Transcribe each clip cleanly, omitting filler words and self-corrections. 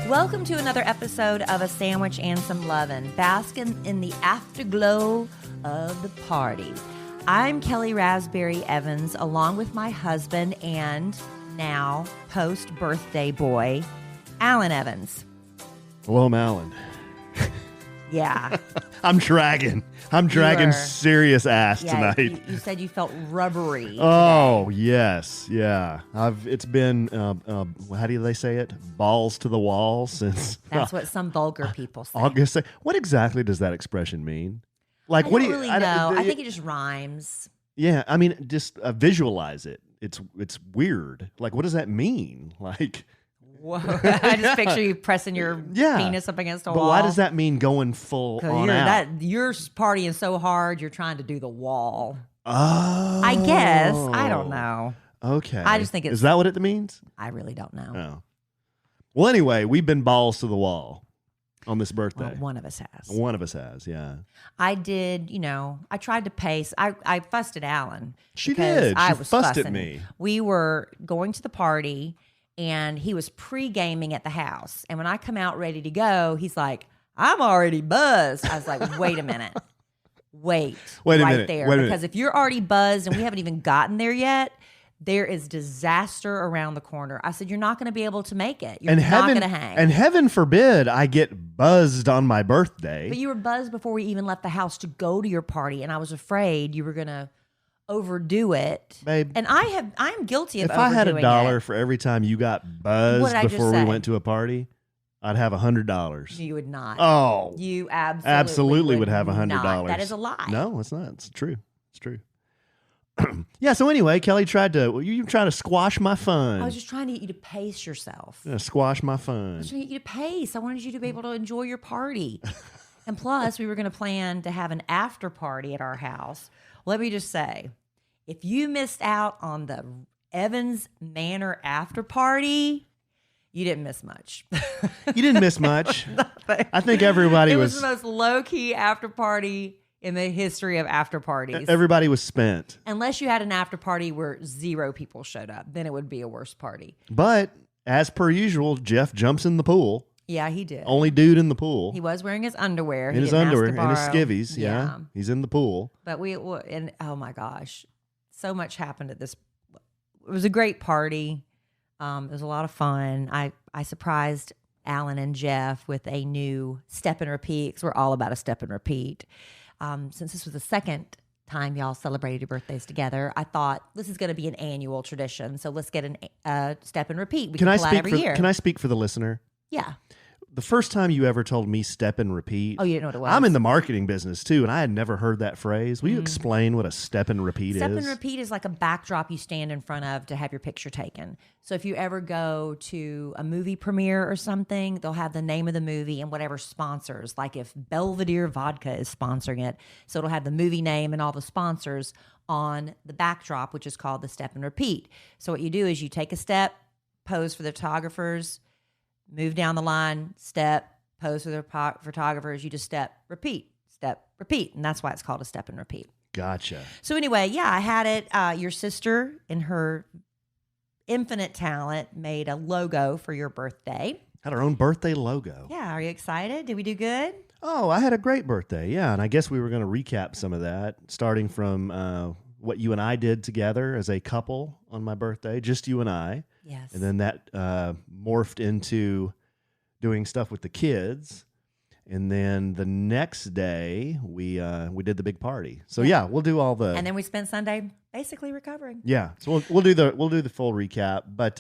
Welcome to another episode of A Sandwich and Some Lovin', basking in the afterglow of the party. I'm Kellie Raspberry Evans, along with my husband and now post-birthday boy, Allen Evans. Hello, I'm Allen. Yeah. I'm dragging serious ass tonight. You said you felt rubbery. Oh, today. yes. Yeah. It's been, how do they say it? Balls to the wall since. That's what some vulgar people say. August. What exactly does that expression mean? Like, I what don't do you really know. I think it just rhymes. Yeah. I mean, just visualize it. It's weird. Like, what does that mean? Like. Whoa. I just picture you pressing your penis up against a wall. But why does that mean going full on out? You're partying so hard, you're trying to do the wall. Oh. I guess. I don't know. Okay. I just think it's... Is that what it means? I really don't know. Oh. Well, anyway, we've been balls to the wall on this birthday. Well, one of us has. One of us has, yeah. I did, I tried to pace. I fussed at Allen. She did. I she was fussed fussing. At me. We were going to the party, and he was pre-gaming at the house. And when I come out ready to go, he's like, I'm already buzzed. I was like, wait a minute. Wait a minute. There. Because if you're already buzzed and we haven't even gotten there yet, there is disaster around the corner. I said, you're not going to be able to make it. You're not going to hang. And heaven forbid I get buzzed on my birthday. But you were buzzed before we even left the house to go to your party. And I was afraid you were going to overdo it. Babe. And I am guilty of overdoing it. If I had $1 for every time you got buzzed before we went to a party, I'd have $100. You would not. Oh. You absolutely would have $100. That is a lie. No, it's not. It's true. It's true. Yeah, so anyway, Kelly you tried to squash my fun. I was just trying to get you to pace yourself. Yeah, squash my fun. I was trying to get you to pace. I wanted you to be able to enjoy your party. And plus, we were going to plan to have an after party at our house. Let me just say, if you missed out on the Evans Manor after party, you didn't miss much. You didn't miss much. I think everybody was... It was the most low-key after party in the history of after parties. Everybody was spent. Unless you had an after party where 0 people showed up, then it would be a worse party. But as per usual, Jeff jumps in the pool. Yeah, he did. Only dude in the pool. He was wearing his underwear. In his underwear and his skivvies. Yeah. He's in the pool. But and oh my gosh, so much happened at this. It was a great party. It was a lot of fun. I surprised Allen and Jeff with a new step and repeat, because we're all about a step and repeat. Since this was the second time y'all celebrated your birthdays together, I thought this is going to be an annual tradition. So let's get a step and repeat. We can pull out every year. Can I speak for the listener? Yeah. The first time you ever told me step and repeat. Oh, you didn't know what it was? I'm in the marketing business too, and I had never heard that phrase. Will you explain what a step and repeat is? Step and repeat is like a backdrop you stand in front of to have your picture taken. So if you ever go to a movie premiere or something, they'll have the name of the movie and whatever sponsors. Like if Belvedere Vodka is sponsoring it, so it'll have the movie name and all the sponsors on the backdrop, which is called the step and repeat. So what you do is you take a step, pose for the photographers, move down the line, step, pose for the photographers. You just step, repeat. And that's why it's called a step and repeat. Gotcha. So anyway, yeah, I had it. Your sister, in her infinite talent, made a logo for your birthday. Had our own birthday logo. Yeah, are you excited? Did we do good? Oh, I had a great birthday, yeah. And I guess we were going to recap some of that, starting from what you and I did together as a couple on my birthday, just you and I. Yes. And then that morphed into doing stuff with the kids. And then the next day, we did the big party. So yeah, we'll do all the. And then we spent Sunday basically recovering. Yeah, so we'll do the full recap. But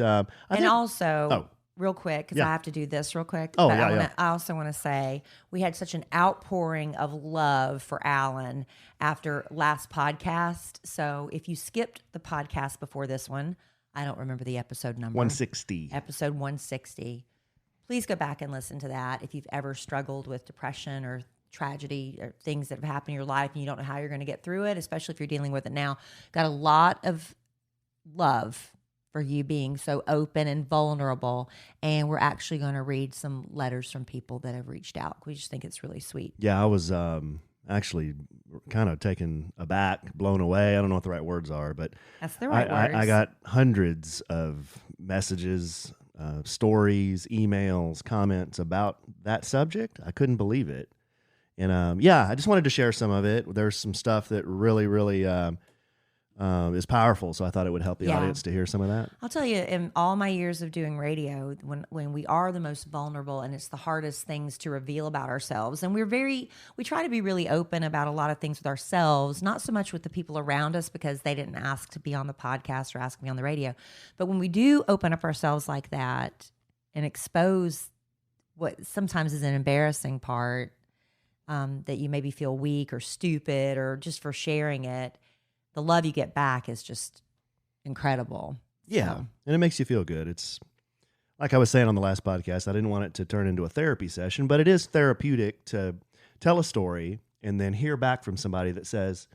real quick, because I have to do this real quick. Oh, but I also want to say we had such an outpouring of love for Allen after last podcast. So if you skipped the podcast before this one, I don't remember the episode number. 160. Episode 160. Please go back and listen to that if you've ever struggled with depression or tragedy or things that have happened in your life and you don't know how you're going to get through it, especially if you're dealing with it now. Got a lot of love for you being so open and vulnerable. And we're actually going to read some letters from people that have reached out. We just think it's really sweet. Yeah, I was actually kind of taken aback, blown away. I don't know what the right words are, but That's the right words. I got hundreds of messages, stories, emails, comments about that subject. I couldn't believe it. And I just wanted to share some of it. There's some stuff that really, really is powerful. So I thought it would help the audience to hear some of that. I'll tell you, in all my years of doing radio, when we are the most vulnerable and it's the hardest things to reveal about ourselves, and we try to be really open about a lot of things with ourselves, not so much with the people around us because they didn't ask to be on the podcast or ask me on the radio. But when we do open up ourselves like that and expose what sometimes is an embarrassing part, that you maybe feel weak or stupid or just for sharing it, the love you get back is just incredible. Yeah. And it makes you feel good. It's like I was saying on the last podcast, I didn't want it to turn into a therapy session, but it is therapeutic to tell a story and then hear back from somebody that says,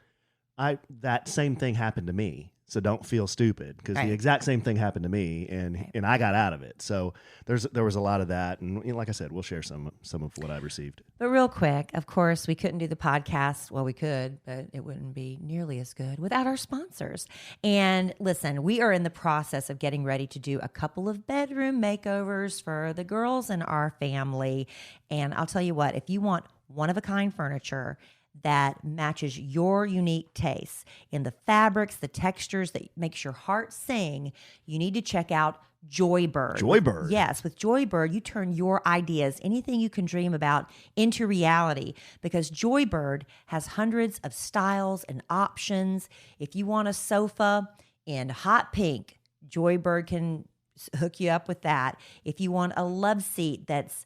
that same thing happened to me. So don't feel stupid, because the exact same thing happened to me, and I got out of it. So there was a lot of that, and like I said, we'll share some of what I received. But real quick, of course, we couldn't do the podcast. Well, we could, but it wouldn't be nearly as good without our sponsors. And listen, we are in the process of getting ready to do a couple of bedroom makeovers for the girls in our family. And I'll tell you what, if you want one-of-a-kind furniture that matches your unique tastes in the fabrics, the textures that makes your heart sing, you need to check out Joybird. Joybird. Yes, with Joybird, you turn your ideas, anything you can dream about, into reality, because Joybird has hundreds of styles and options. If you want a sofa in hot pink, Joybird can hook you up with that. If you want a love seat that's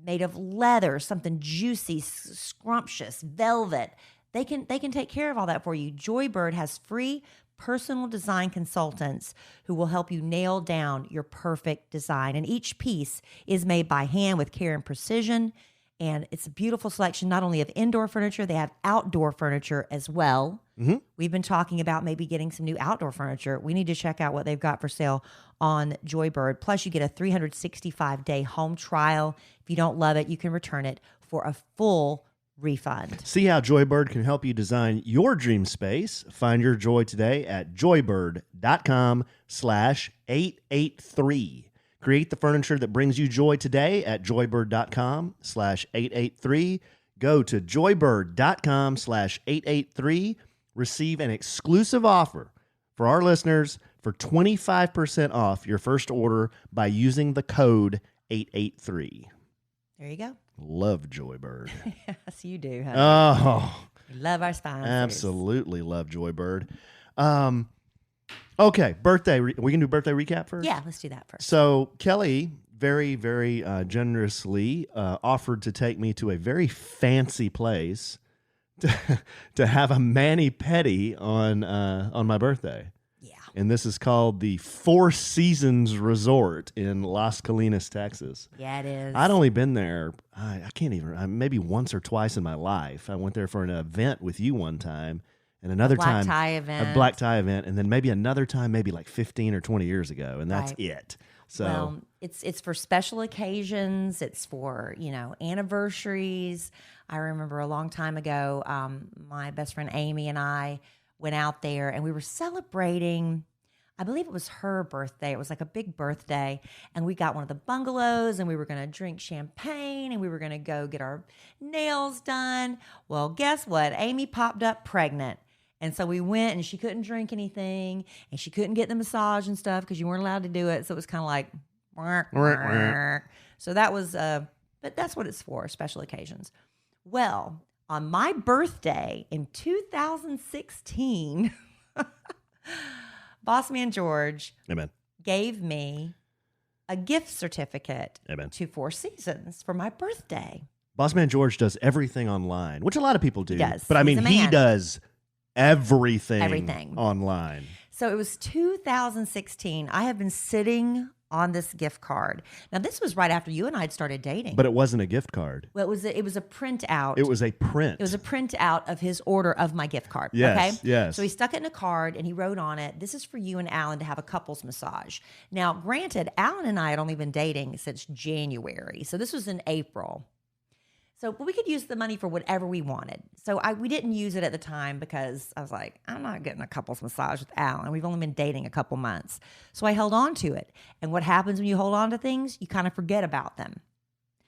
made of leather, something juicy, scrumptious, velvet, they can take care of all that for you. Joybird has free personal design consultants who will help you nail down your perfect design. And each piece is made by hand with care and precision. And it's a beautiful selection, not only of indoor furniture, they have outdoor furniture as well. Mm-hmm. We've been talking about maybe getting some new outdoor furniture. We need to check out what they've got for sale on Joybird. Plus, you get a 365-day home trial. If you don't love it, you can return it for a full refund. See how Joybird can help you design your dream space. Find your joy today at joybird.com/883. Create the furniture that brings you joy today at joybird.com/883. Go to joybird.com/883. Receive an exclusive offer for our listeners for 25% off your first order by using the code 883. There you go. Love Joybird. Yes, you do. Honey. Oh, we love our sponsors. Absolutely love Joybird. Okay, birthday. We can do birthday recap first? Yeah, let's do that first. So Kelly very, very generously offered to take me to a very fancy place to have a mani-pedi on my birthday. Yeah. And this is called the Four Seasons Resort in Las Colinas, Texas. Yeah, it is. I'd only been there, I can't even, maybe once or twice in my life. I went there for an event with you one time. And another time, a black tie event, and then maybe another time, maybe like 15 or 20 years ago, and that's it. So, well, it's for special occasions. It's for anniversaries. I remember a long time ago, my best friend Amy and I went out there, and we were celebrating. I believe it was her birthday. It was like a big birthday, and we got one of the bungalows, and we were going to drink champagne, and we were going to go get our nails done. Well, guess what? Amy popped up pregnant. And so we went, and she couldn't drink anything, and she couldn't get the massage and stuff because you weren't allowed to do it. So it was kind of like, so that was, but that's what it's for, special occasions. Well, on my birthday in 2016, Boss Man George Amen. gave me a gift certificate Amen. to Four Seasons for my birthday. Boss Man George does everything online, which a lot of people do. He does. But I mean, he does everything online. So it was 2016. I have been sitting on this gift card. Now, this was right after you and I had started dating. But it wasn't a gift card. Well, it was a printout. It was a print. It was a printout of his order of my gift card. Yes, okay? yes. So he stuck it in a card, and he wrote on it, "This is for you and Allen to have a couples massage." Now, granted, Allen and I had only been dating since January. So this was in April. So, but we could use the money for whatever we wanted. So we didn't use it at the time because I was like, I'm not getting a couples massage with Alan. We've only been dating a couple months. So I held on to it. And what happens when you hold on to things? You kind of forget about them.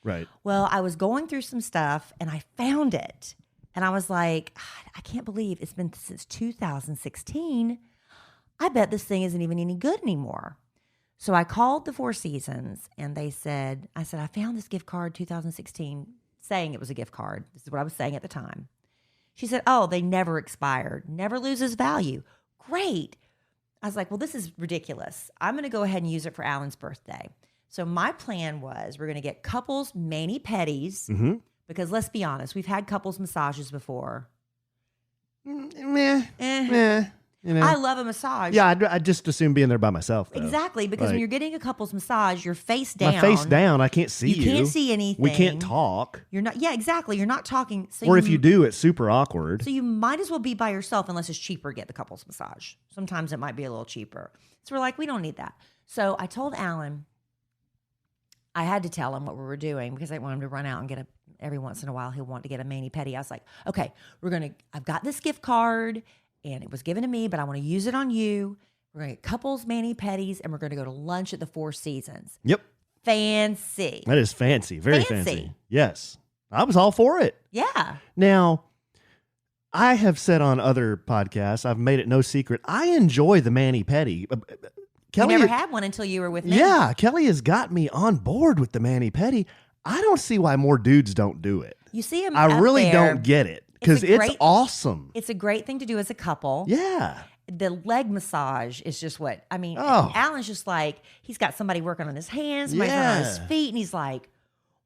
Right. Well, I was going through some stuff and I found it. And I was like, I can't believe it's been since 2016. I bet this thing isn't even any good anymore. So I called the Four Seasons and I said, I found this gift card 2016, saying it was a gift card. This is what I was saying at the time. She said, oh, they never expired. Never loses value. Great. I was like, well, this is ridiculous. I'm going to go ahead and use it for Alan's birthday. So my plan was we're going to get couples mani-pedis because let's be honest, we've had couples massages before. You know? I love a massage. Yeah, I just assume being there by myself, though. Exactly, because when you're getting a couple's massage, you're face down. My face down, I can't see you. You can't see anything. We can't talk. You're not. Yeah, exactly. You're not talking. So or if you do, it's super awkward. So you might as well be by yourself unless it's cheaper to get the couple's massage. Sometimes it might be a little cheaper. So we're like, we don't need that. So I told Alan, I had to tell him what we were doing because I want him to run out and get every once in a while he'll want to get a mani-pedi. I was like, okay, I've got this gift card. And it was given to me, but I want to use it on you. We're going to get couples mani-pedis, and we're going to go to lunch at the Four Seasons. Yep. Fancy. That is fancy. Very fancy. Yes. I was all for it. Yeah. Now, I have said on other podcasts, I've made it no secret, I enjoy the mani-pedi. Kelly, you never had one until you were with me. Yeah. Kelly has got me on board with the mani-pedi. I don't see why more dudes don't do it. You see him I really don't get it. Because it's awesome. It's a great thing to do as a couple. Yeah. The leg massage is just what, I mean, Alan's just like, he's got somebody working on his hands, somebody working on his feet, and he's like,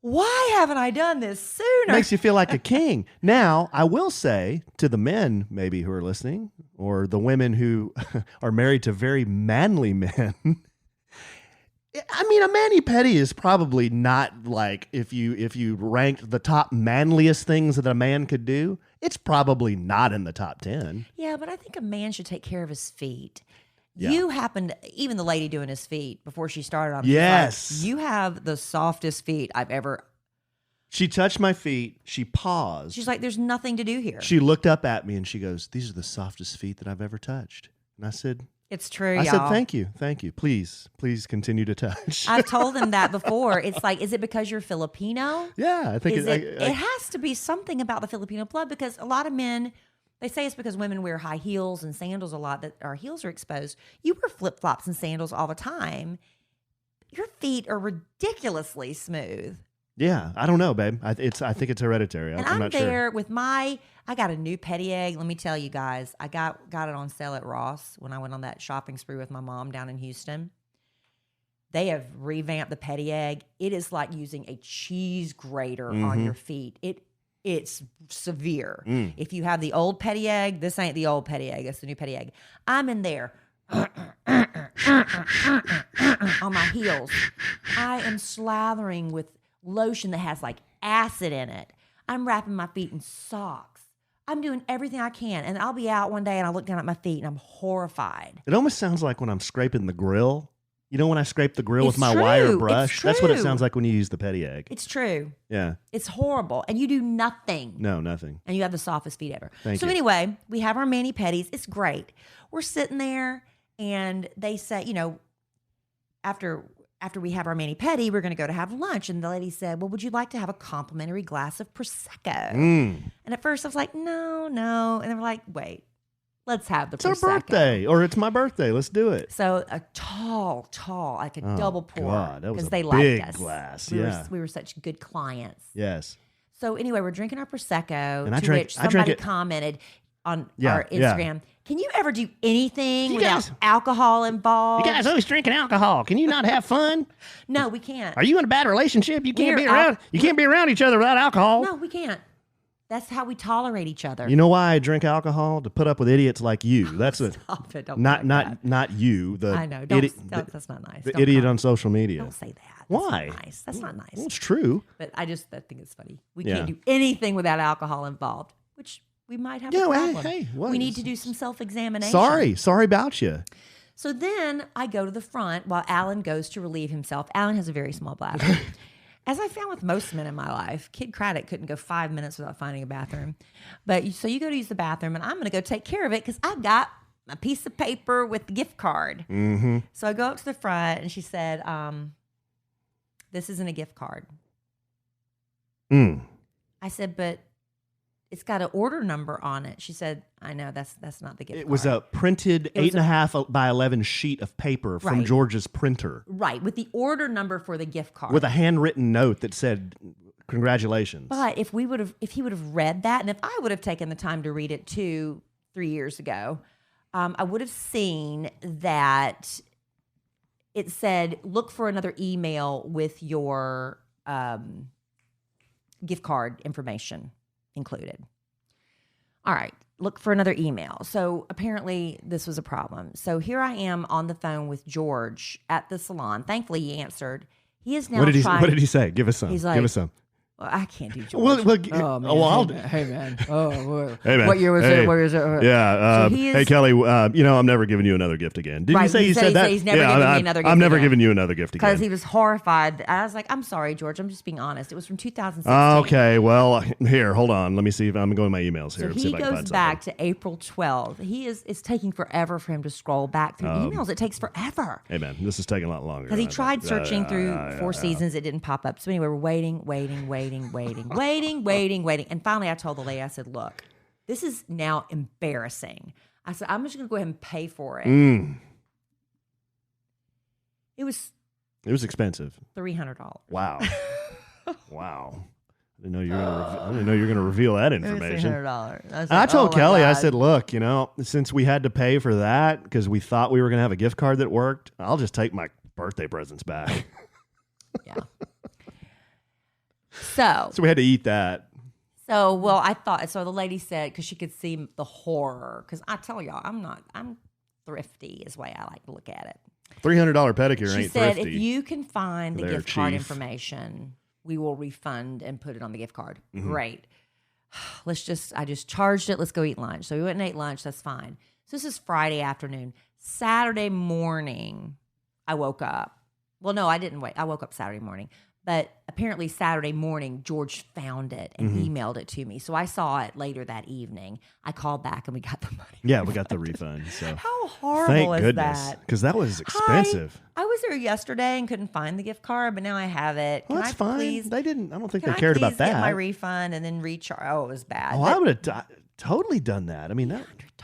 why haven't I done this sooner? Makes you feel like a king. Now, I will say to the men maybe who are listening, or the women who are married to very manly men, I mean, a mani-pedi is probably not like if you ranked the top manliest things that a man could do, it's probably not in the top 10. Yeah, but I think a man should take care of his feet. Yeah. You happened, even the lady doing his feet before she started on. Yes. Like, you have the softest feet I've ever. She touched my feet. She paused. She's like, there's nothing to do here. She looked up at me and she goes, these are the softest feet that I've ever touched. And I said, it's true, I y'all. said, thank you. Please continue to touch. I've told them that before. It's like, is it because you're Filipino? Yeah, I think it has to be something about the Filipino blood because a lot of men, they say it's because women wear high heels and sandals a lot that our heels are exposed. You wear flip-flops and sandals all the time. Your feet are ridiculously smooth. Yeah, I don't know, babe. I think it's hereditary. And I'm not sure. there with I got a new petty egg. Let me tell you guys, I got it on sale at Ross when I went on that shopping spree with my mom down in Houston. They have revamped the petty egg. It is like using a cheese grater on your feet. It's severe. If you have the old petty egg, this ain't the old petty egg. It's the new petty egg. I'm in there on my heels. I am slathering with lotion that has like acid in it. I'm wrapping my feet in socks. I'm doing everything I can. And I'll be out one day and I look down at my feet and I'm horrified. It almost sounds like when I'm scraping the grill. You know when I scrape the grill with my true. wire brush? It's That's what it true. sounds like when you use the petty egg. It's true. Yeah. It's horrible. And you do nothing. No, nothing. And you have the softest feet ever. Thank you. Anyway, we have our mani-pedis. It's great. We're sitting there and they say, you know, after we have our mani-pedi, we're going to go to have lunch. And the lady said, well, would you like to have a complimentary glass of Prosecco? And at first I was like, no. And they were like, wait, let's have the Prosecco. It's our birthday, or it's my birthday. Let's do it. So a tall, like a double pour. God, that was a they big liked us. glass. We were such good clients. Yes. So anyway, we're drinking our Prosecco, And which somebody commented on our Instagram. Can you ever do anything without alcohol involved? You guys always drinking alcohol. Can you not have fun? No, we can't. Are you in a bad relationship? You can't be around. You can't be around each other without alcohol. No, we can't. That's how we tolerate each other. You know why I drink alcohol? To put up with idiots like you. That's it. Stop it. Don't not you. I know. That's not nice. The idiot on social media. Don't say that. Why? That's not nice. That's not nice. Well, it's true. But I think it's funny. We can't do anything without alcohol involved, which we might have a problem. Hey, we need to do some self-examination. Sorry about you. So then I go to the front while Alan goes to relieve himself. Alan has a very small bladder. As I found with most men in my life, Kid Craddock couldn't go 5 minutes without finding a bathroom. So you go to use the bathroom, and I'm going to go take care of it because I've got a piece of paper with the gift card. Mm-hmm. So I go up to the front, and she said, this isn't a gift card. I said, but it's got an order number on it. She said, I know, that's not the gift card. It was a printed 8.5 by 11 sheet of paper from George's printer. Right, with the order number for the gift card. With a handwritten note that said, congratulations. But if he would have read that, and if I would have taken the time to read it 2-3 years ago, I would have seen that it said, look for another email with your gift card information included. All right, look for another email. So apparently this was a problem. So here I am on the phone with George at the salon. Thankfully he answered. He is now What did he say? Give us some. He's like, give us some. Well, I can't do George. Oh, man. Hey, man. Oh, hey, man. What year was it? Where is it? Yeah. So hey, Kelly, I'm never giving you another gift again. Did you say he said that? He's never giving me another gift I'm never giving you another gift again. Because he was horrified. I was like, I'm sorry, George. I'm just being honest. It was from 2016. Okay. Well, here, hold on. Let me see if I'm going to my emails here. So he goes back to April 12th. It's taking forever for him to scroll back through emails. It takes forever. Hey, man, this is taking a lot longer. Because he tried searching through 4 seasons. It didn't pop up. So anyway, we're waiting. And finally I told the lady, I said, look, this is now embarrassing. I said, I'm just going to go ahead and pay for it. It was expensive. $300. Wow. Wow. I didn't know you were going to reveal that information. It was $300. I told Kelly, I said, look, since we had to pay for that because we thought we were going to have a gift card that worked, I'll just take my birthday presents back. Yeah. So we had to eat that. So, I thought, so the lady said, because she could see the horror, because I tell y'all, I'm thrifty is the way I like to look at it. $300 pedicure ain't She said, thrifty. if you can find the gift card chief. information, we will refund and put it on the gift card. Great. I just charged it. Let's go eat lunch. So we went and ate lunch. That's fine. So this is Friday afternoon. Saturday morning, I woke up. Well, no, I didn't wait. I woke up Saturday morning. But apparently Saturday morning, George found it and emailed it to me. So I saw it later that evening. I called back and we got the money. Yeah, we got the refund. So how horrible thank is goodness, that? because that was expensive. I was there yesterday and couldn't find the gift card, but now I have it. Well, that's fine. Please, they didn't. I don't think they can cared I please about that. Get my refund and then recharge. Oh, it was bad. Oh, I would have totally done that. I mean,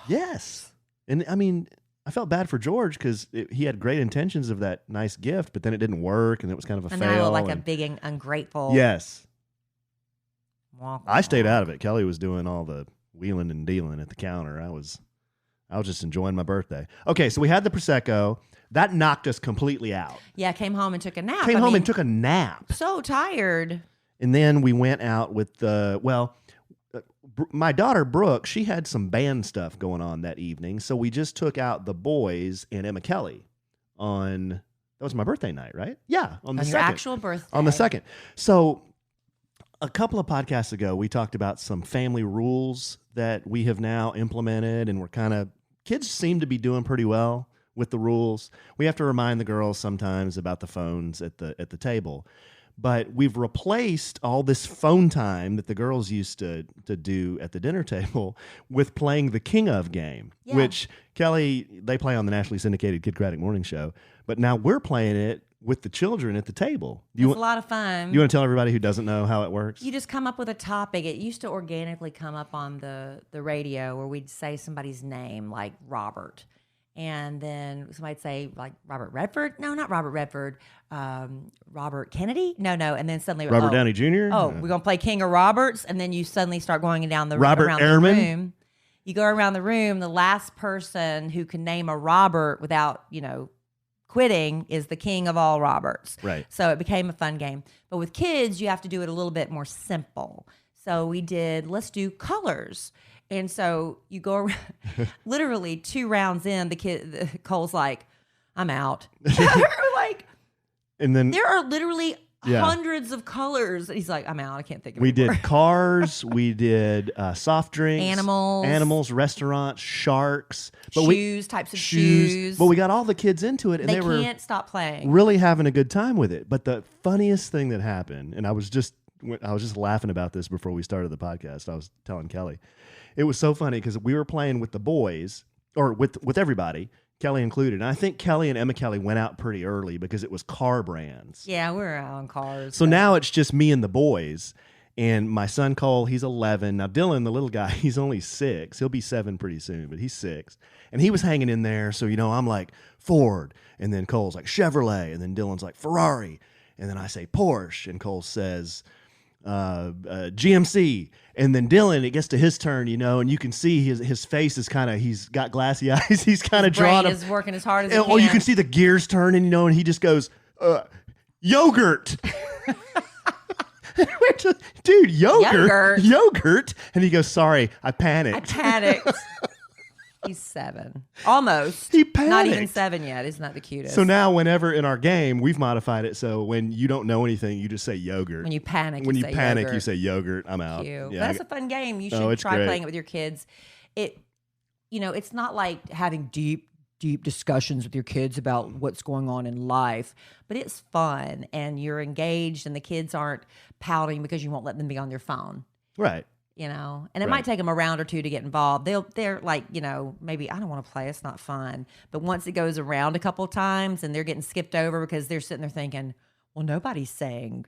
yes, and I mean, I felt bad for George because he had great intentions of that nice gift, but then it didn't work, and it was kind of a fail. And I look like a big ungrateful. Yes. Walk. I stayed out of it. Kelly was doing all the wheeling and dealing at the counter. I was just enjoying my birthday. Okay, so we had the Prosecco. That knocked us completely out. Yeah, came home and took a nap. Came home and took a nap. So tired. And then we went out with my daughter Brooke, she had some band stuff going on that evening, so we just took out the boys and Emma Kelly that was my birthday night, right? Yeah, on the 2nd. Your actual birthday. On the 2nd. So a couple of podcasts ago, we talked about some family rules that we have now implemented, and kids seem to be doing pretty well with the rules. We have to remind the girls sometimes about the phones at the table. But we've replaced all this phone time that the girls used to do at the dinner table with playing the King of game, which Kelly, they play on the nationally syndicated Kid Craddock Morning Show. But now we're playing it with the children at the table. It's a lot of fun. You want to tell everybody who doesn't know how it works? You just come up with a topic. It used to organically come up on the radio where we'd say somebody's name, like Robert. And then somebody'd say, like, Robert Redford? No, not Robert Redford. Robert Kennedy? No. And then suddenly... Robert Downey Jr.? Oh, we're going to play King of Roberts. And then you suddenly start going down the Robert around Ehrman? the room. You go around the room. The last person who can name a Robert without, quitting is the king of all Roberts. Right. So it became a fun game. But with kids, you have to do it a little bit more simple. So we did, let's do colors. And so you go around, literally 2 rounds in, Cole's like, I'm out. Like, and then there are literally hundreds of colors. And he's like, I'm out. I can't think of it. We did cars. We did soft drinks. Animals, restaurants, sharks. But types of shoes. But we got all the kids into it. And they can't stop playing. Really having a good time with it. But the funniest thing that happened, and I was just laughing about this before we started the podcast. I was telling Kelly. It was so funny because we were playing with the boys, or with everybody, Kelly included. And I think Kelly and Emma Kelly went out pretty early because it was car brands. Yeah, we were out on cars. So now it's just me and the boys. And my son Cole, he's 11. Now Dylan, the little guy, he's only 6. He'll be 7 pretty soon, but he's 6. And he was hanging in there. So, I'm like, Ford. And then Cole's like, Chevrolet. And then Dylan's like, Ferrari. And then I say, Porsche. And Cole says, GMC. And then Dylan, it gets to his turn, and you can see his face is he's got glassy eyes. He's kind of drawn up. His brain is working as hard as he can. Oh, you can see the gears turning, and he just goes, yogurt. Dude, yogurt. And he goes, sorry, I panicked. He's 7. Almost. He panicked. Not even 7 yet. He's not the cutest. So now whenever in our game, we've modified it so when you don't know anything, you just say yogurt. When you panic, you say yogurt. I'm out. Cute. Yeah, that's a fun game. You should try playing it with your kids. It's not like having deep discussions with your kids about what's going on in life, but it's fun and you're engaged and the kids aren't pouting because you won't let them be on their phone. Right. And it might take them a round or two to get involved. They're like, maybe I don't want to play. It's not fun. But once it goes around a couple of times and they're getting skipped over because they're sitting there thinking, well, nobody's saying,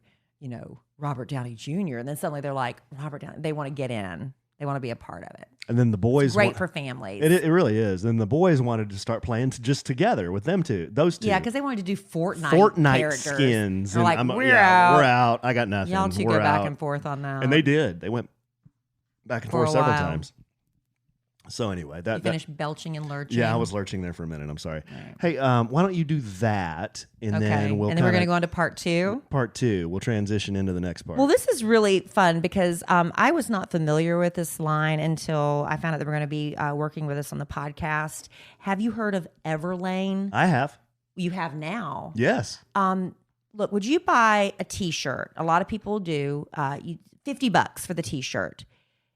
Robert Downey Jr. And then suddenly they're like, Robert Downey. They want to get in. They want to be a part of it. And then the boys... It's great for families. It really is. And the boys wanted to start playing just together with them two. Those two. Yeah, because they wanted to do Fortnite characters. Skins. They're like, we're out. We're out. I got nothing. Y'all two go back and forth on that. And they did. They went back and forth several times. So anyway, you finished belching and lurching. Yeah, I was lurching there for a minute. I'm sorry. Right. Hey, why don't you do that, and then we're going to go into part 2. Part 2. We'll transition into the next part. Well, this is really fun because I was not familiar with this line until I found out they were going to be working with us on the podcast. Have you heard of Everlane? I have. You have now. Yes. Look, would you buy a T-shirt? A lot of people do. $50 for the T-shirt.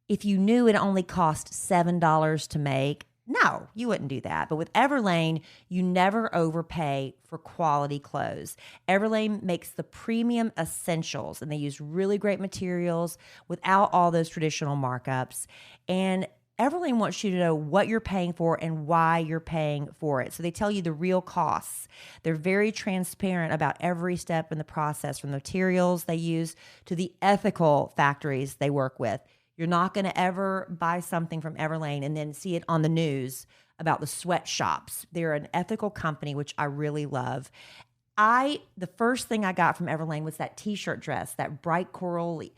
If you knew it only cost $7 to make, no, you wouldn't do that. But with Everlane, you never overpay for quality clothes. Everlane makes the premium essentials, and they use really great materials without all those traditional markups. And Everlane wants you to know what you're paying for and why you're paying for it. So they tell you the real costs. They're very transparent about every step in the process, from the materials they use to the ethical factories they work with. You're not going to ever buy something from Everlane and then see it on the news about the sweatshops. They're an ethical company, which I really love. The first thing I got from Everlane was that T-shirt dress, that bright corally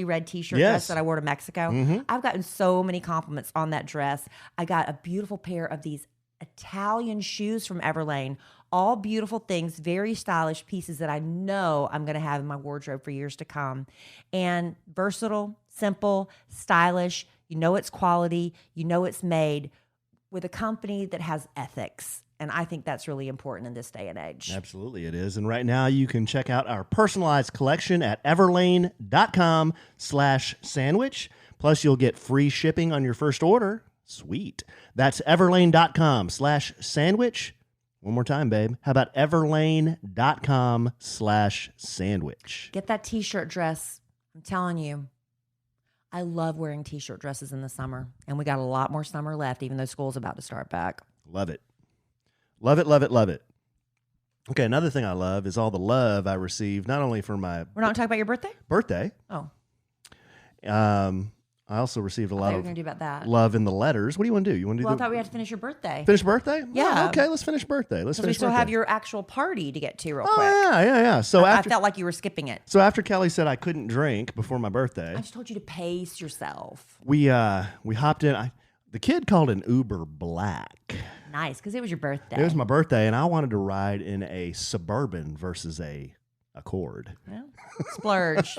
red T-shirt dress that I wore to Mexico. Mm-hmm. I've gotten so many compliments on that dress. I got a beautiful pair of these Italian shoes from Everlane. All beautiful things, very stylish pieces that I know I'm going to have in my wardrobe for years to come. And versatile, simple, stylish. You know it's quality. You know it's made with a company that has ethics. And I think that's really important in this day and age. Absolutely it is. And right now you can check out our personalized collection at everlane.com/sandwich. Plus you'll get free shipping on your first order. Sweet. That's everlane.com/sandwich. One more time, babe. How about everlane.com/sandwich? Get that T-shirt dress. I'm telling you, I love wearing T-shirt dresses in the summer. And we got a lot more summer left, even though school's about to start back. Love it. Love it, love it, love it. Okay, another thing I love is all the love I received, not only for my... We're not talking about your birthday? Birthday. Oh. I also received a lot of do about that. love in the letters. What do you want to do? You want to do? Well, I thought we had to finish your birthday. Finish birthday? Yeah. Oh, okay, let's finish birthday. Let's finish. We still have your actual party to get to real quick. Yeah. So I felt like you were skipping it. So after Kelly said I couldn't drink before my birthday, I just told you to pace yourself. We hopped in. The kid called an Uber Black. Nice, because it was your birthday. It was my birthday, and I wanted to ride in a Suburban versus a Accord. Yeah. Splurge.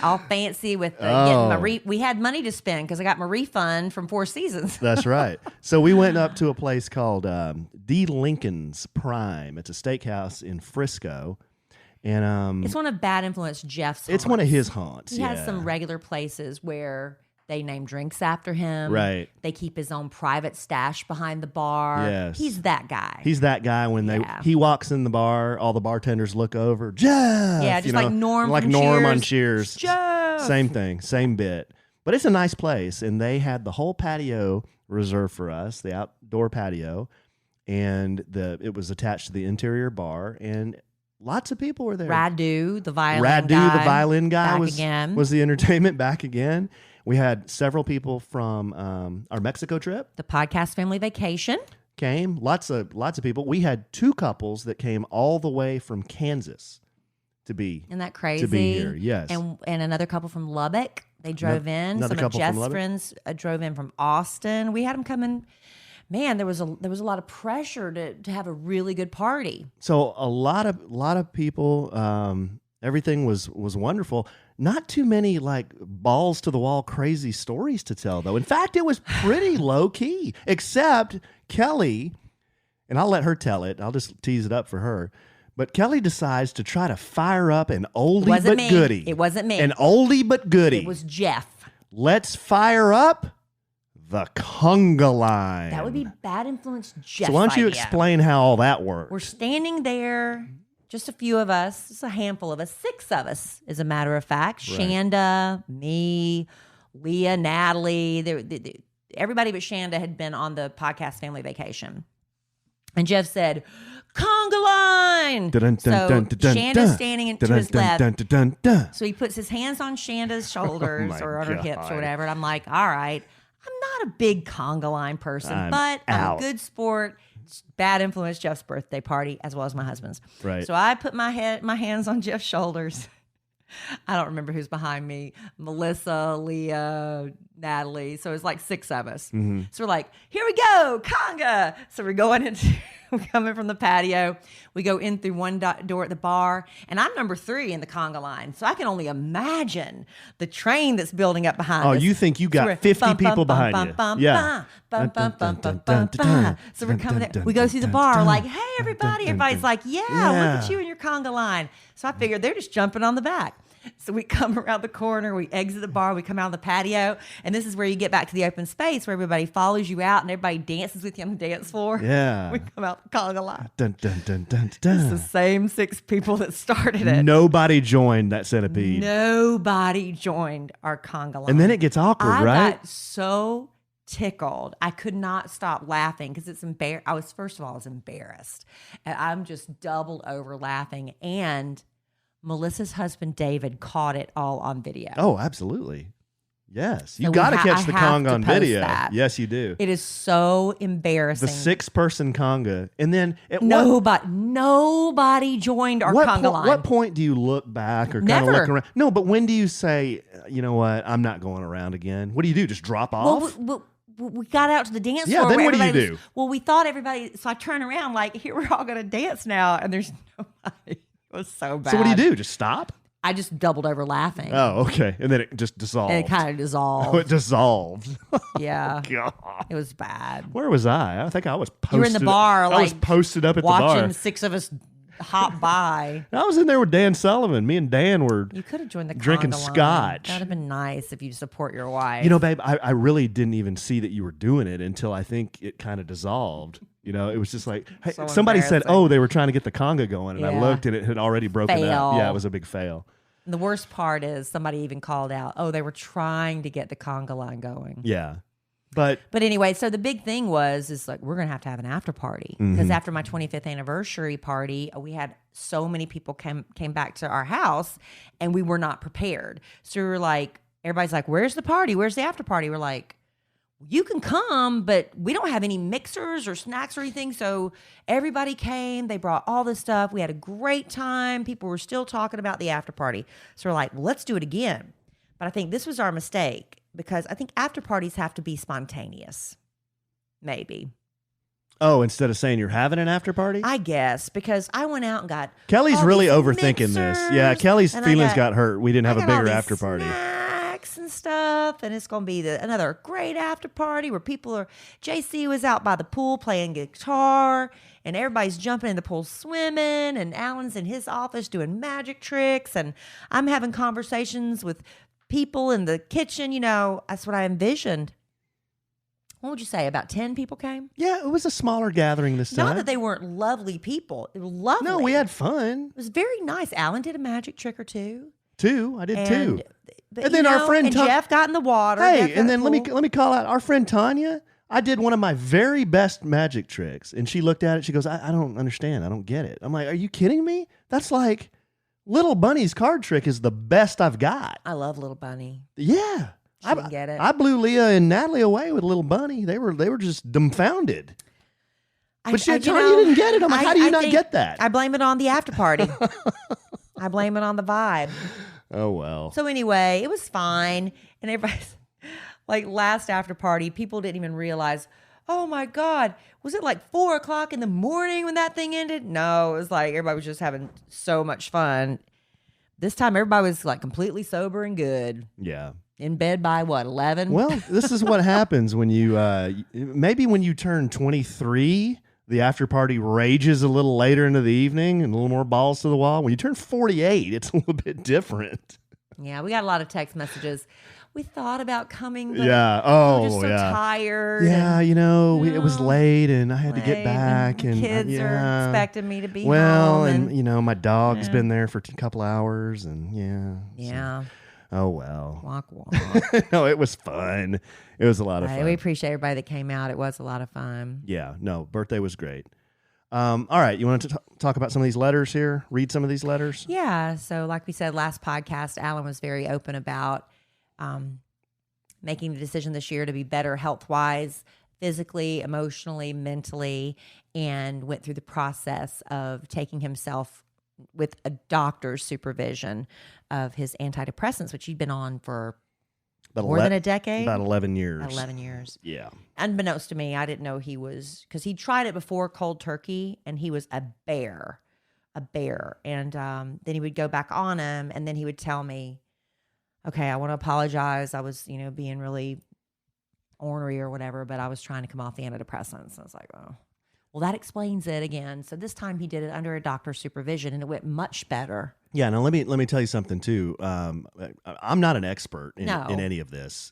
All fancy with getting my we had money to spend because I got my refund from Four Seasons. That's right. So we went up to a place called D. Lincoln's Prime. It's a steakhouse in Frisco. And it's one of Bad Influence Jeff's it's haunts. one of his haunts. He has some regular places where they name drinks after him. Right. They keep his own private stash behind the bar. Yes. He's that guy. He's that guy when he walks in the bar, all the bartenders look over. Jeff! Yeah, just like Norm Like from Norm Cheers. on Cheers. Jeff! Same thing, same bit. But it's a nice place, and they had the whole patio reserved for us, the outdoor patio, and it was attached to the interior bar, and lots of people were there. Radu, the violin guy, was the entertainment back again. We had several people from our Mexico trip. The podcast family vacation came. Lots of people. We had 2 couples that came all the way from Kansas to be. Isn't that crazy? To be here, yes. And another couple from Lubbock. They drove in. Another Some of couple Jeff's from friends drove in from Austin. We had them come in. Man, there was a lot of pressure to have a really good party. So a lot of people. Everything was wonderful. Not too many like balls to the wall crazy stories to tell though. In fact, it was pretty low key. Except Kelly, and I'll let her tell it. I'll just tease it up for her. But Kelly decides to try to fire up an oldie but goodie. It wasn't me. An oldie but goodie. It was Jeff. Let's fire up the conga line. That would be Bad Influence Jeff. So why don't you explain how all that works? We're standing there, just a few of us, just a handful of us, 6 of us, as a matter of fact. Right. Shanda, me, Leah, Natalie. Everybody but Shanda had been on the podcast family vacation. And Jeff said, conga line. Shanda's standing to his left. So he puts his hands on Shanda's shoulders or on her hips or whatever. And I'm like, all right, I'm not a big conga line person, but I'm a good sport. It's Bad Influence Jeff's birthday party as well as my husband's. Right. So I put my hands on Jeff's shoulders. I don't remember who's behind me. Melissa, Leah, Natalie. So it's like 6 of us. Mm-hmm. So we're like, here we go, conga. So we're coming from the patio. We go in through one door at the bar, and I'm number 3 in the conga line. So I can only imagine the train that's building up behind us. Oh, you think you got 50 people behind you? Yeah. So we're coming there. We go through the bar like, hey, everybody. Everybody's like, yeah, look at you and your conga line. So I figured they're just jumping on the back. So we come around the corner, we exit the bar, we come out on the patio, and this is where you get back to the open space where everybody follows you out and everybody dances with you on the dance floor. Yeah. We come out the conga line. Dun, dun, dun, dun, dun. It's the same 6 people that started it. Nobody joined that centipede. Nobody joined our conga line. And then it gets awkward, right? I got so tickled. I could not stop laughing because it's embarrassing. I was embarrassed. And I'm just doubled over laughing. And Melissa's husband, David, caught it all on video. Oh, absolutely. Yes. You got to catch the conga on video. That. Yes, you do. It is so embarrassing. The 6-person conga. And then nobody joined our conga line. What point do you look back or kind of look around? No, but when do you say, you know what, I'm not going around again? What do you do? Just drop off? Well, we got out to the dance floor. Yeah, then what do you do? We thought everybody, so I turn around like, here we're all going to dance now, and there's nobody. It was so bad. So what do? Just stop? I just doubled over laughing. Oh, okay. And then it just dissolved. And it kind of dissolved. Oh, it dissolved. Yeah. Oh, God. It was bad. Where was I? I think I was posted. You were in the bar. I was posted up at the bar. Watching 6 of us hop by. I was in there with Dan Sullivan. Me and Dan were You could have joined the drinking conga line. scotch. That would have been nice if you support your wife. You know, babe, I really didn't even see that you were doing it until I think it kind of dissolved. You know, it was just like, hey, so somebody said, oh, they were trying to get the conga going. And I looked and it had already broken up. Yeah, it was a big fail. And the worst part is somebody even called out, oh, they were trying to get the conga line going. Yeah. But anyway, so the big thing is like, we're going to have an after party. Because after my 25th anniversary party, we had so many people came back to our house and we were not prepared. So we were like, everybody's like, where's the party? Where's the after party? We're like, you can come, but we don't have any mixers or snacks or anything. So everybody came. They brought all this stuff. We had a great time. People were still talking about the after party. So we're like, well, let's do it again. But I think this was our mistake because I think after parties have to be spontaneous. Maybe. Oh, instead of saying you're having an after party? I guess, because I went out and got Kelly's all really these overthinking mixers, this. Yeah, Kelly's and feelings got hurt. We didn't have a bigger after party. Snacks and stuff, and it's going to be another great after party where JC was out by the pool playing guitar, and everybody's jumping in the pool swimming, and Alan's in his office doing magic tricks, and I'm having conversations with people in the kitchen. That's what I envisioned. What would you say? About 10 people came? Yeah, it was a smaller gathering this time. Not that they weren't lovely people. They were lovely. No, we had fun. It was very nice. Alan did a magic trick or two. I did too. But, and then our friend Jeff got in the water. Hey, and then let me call out our friend Tanya. I did one of my very best magic tricks, and she looked at it. She goes, I don't understand. I don't get it. I'm like, are you kidding me? That's like Little Bunny's card trick is the best I've got. I love Little Bunny. Yeah. She didn't get it. I blew Leah and Natalie away with Little Bunny. They were just dumbfounded. But Tanya didn't get it. I'm like, how do you not get that? I blame it on the after party. I blame it on the vibe. Oh, well. So anyway, it was fine. And everybody's like, last after party, people didn't even realize, oh my God, was it like 4:00 in the morning when that thing ended? No, it was like everybody was just having so much fun. This time, everybody was like completely sober and good. Yeah. In bed by what, 11? Well, this is what happens when you, maybe when you turn 23, the after party rages a little later into the evening and a little more balls to the wall. When you turn 48, it's a little bit different. Yeah, we got a lot of text messages. We thought about coming, but we were just so tired. Yeah, it was late and I had to get back. And kids are expecting me to be home. And my dog's been there for a couple hours and Yeah. So, oh, well. Walk, walk. No, it was fun. It was a lot of fun. We appreciate everybody that came out. It was a lot of fun. Yeah, no, birthday was great. All right, you want to talk about some of these letters here? Read some of these letters? Yeah, so like we said last podcast, Alan was very open about making the decision this year to be better health-wise, physically, emotionally, mentally, and went through the process of taking himself with a doctor's supervision of his antidepressants, which he'd been on for more than a decade. About 11 years. 11 years. Yeah. Unbeknownst to me, I didn't know he was, because he tried it before cold turkey, and he was a bear. And then he would go back on him, and then he would tell me, okay, I want to apologize. I was, being really ornery or whatever, but I was trying to come off the antidepressants. I was like, oh. Well, that explains it again. So this time he did it under a doctor's supervision, and it went much better. Yeah. Now let me tell you something too. I'm not an expert in any of this.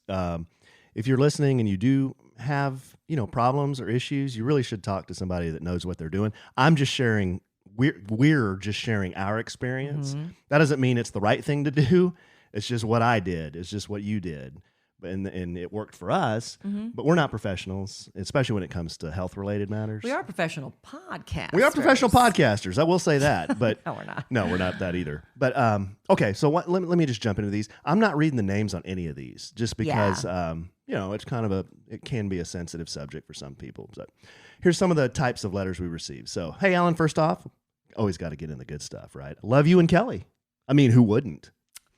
If you're listening and you do have problems or issues, you really should talk to somebody that knows what they're doing. I'm just sharing. We're just sharing our experience. Mm-hmm. That doesn't mean it's the right thing to do. It's just what I did. It's just what you did. And it worked for us, but we're not professionals, especially when it comes to health-related matters. We are professional podcasters. We are professional podcasters. I will say that, but no, we're not. No, we're not that either. But okay, so let me just jump into these. I'm not reading the names on any of these, just because it's kind of it can be a sensitive subject for some people. So here's some of the types of letters we received. So, hey, Alan, first off, always got to get in the good stuff, right? Love you and Kelly. I mean, who wouldn't?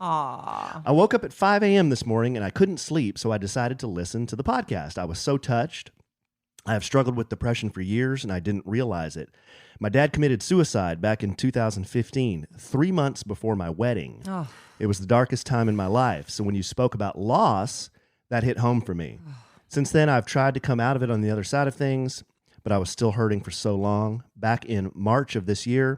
Aww. I woke up at 5 a.m. this morning and I couldn't sleep, so I decided to listen to the podcast. I was so touched. I have struggled with depression for years and I didn't realize it. My dad committed suicide back in 2015, 3 months before my wedding. Oh. It was the darkest time in my life, so when you spoke about loss, that hit home for me. Since then, I've tried to come out of it on the other side of things, but I was still hurting for so long. Back in March of this year,